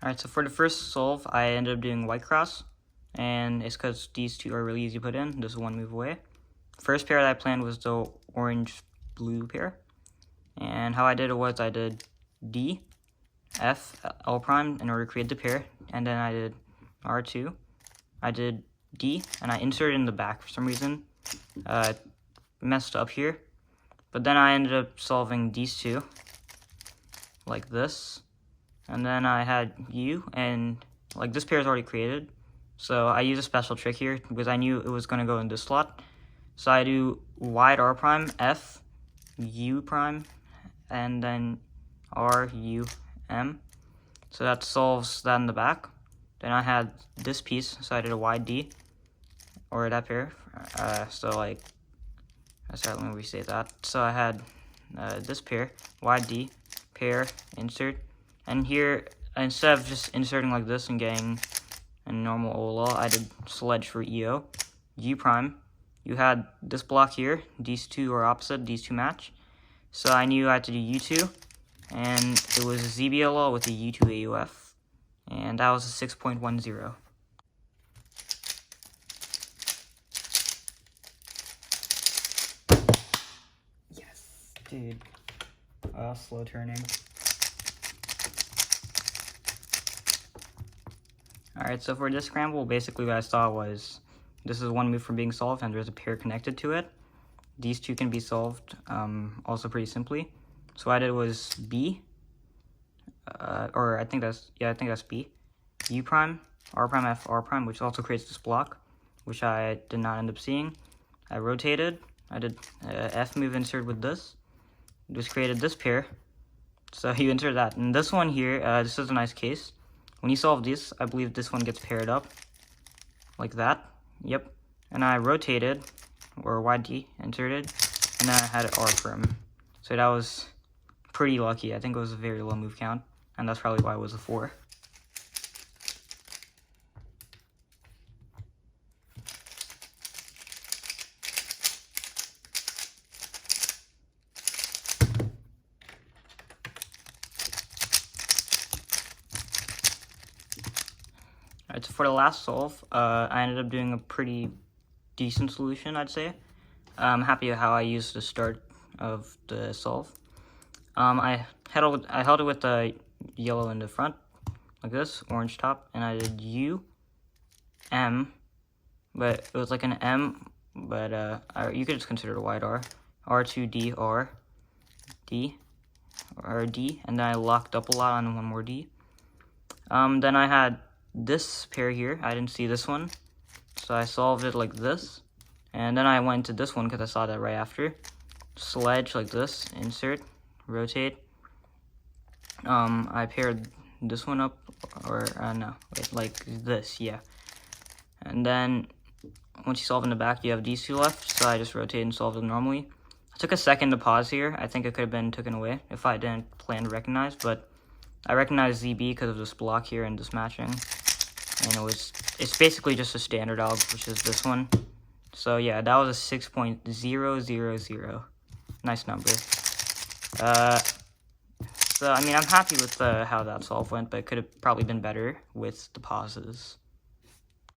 Alright, so for the first solve, I ended up doing white cross, and it's because these two are really easy to put in. This is one move away. First pair that I planned was the orange-blue pair, and how I did it was I did D, F, L prime in order to create the pair, and then I did R2. I did D, and I inserted in the back for some reason. Messed up here, but then I ended up solving these two like this. And then I had U, and like this pair is already created. So I use a special trick here because I knew it was going to go in this slot. So I do wide R prime, F, U prime, and then R, U, M. So that solves that in the back. Then I had this piece, so I did a wide D, or that pair. Sorry, let me restate that. So I had this pair, wide D, pair, insert. And here, instead of just inserting like this and getting a normal OLL, I did sledge for EO. U prime, you had this block here. These two are opposite, these two match. So I knew I had to do U2, and it was a ZBLL with a U2 AUF. And that was a 6.10. Yes, dude. Slow turning. Alright, so for this scramble, basically what I saw was this is one move from being solved, and there's a pair connected to it. These two can be solved also pretty simply. So what I did was B, or I think that's B, U prime, R prime, F, R prime, which also creates this block, which I did not end up seeing. I rotated, I did F move insert with this, just created this pair. So you insert that. And this one here, this is a nice case. When you solve this, I believe this one gets paired up like that. Yep. And I rotated, or YD, inserted, and then I had it R firm. So that was pretty lucky. I think it was a very low move count, and that's probably why it was a 4. Alright, so for the last solve, I ended up doing a pretty decent solution, I'd say. I'm happy with how I used the start of the solve. I held it with the yellow in the front, like this, orange top, and I did U, M, but it was like an M, but you could just consider it a wide R. R2, D, R, D, or D, and then I locked up a lot on one more D. Then I had this pair here. I didn't see this one, so I solved it like this, and then I went to this one because I saw that right after. Sledge like this, insert, rotate. I paired this one up, or no, wait, like this, yeah. And then once you solve in the back, you have these two left, so I just rotate and solve them normally. I took a second to pause here. I think it could have been taken away if I didn't plan to recognize, but I recognized ZB because of this block here and this matching. And it's basically just a standard alg, which is this one. So yeah, that was a 6.000. Nice number. So I mean, I'm happy with how that solve went, but it could have probably been better with the pauses.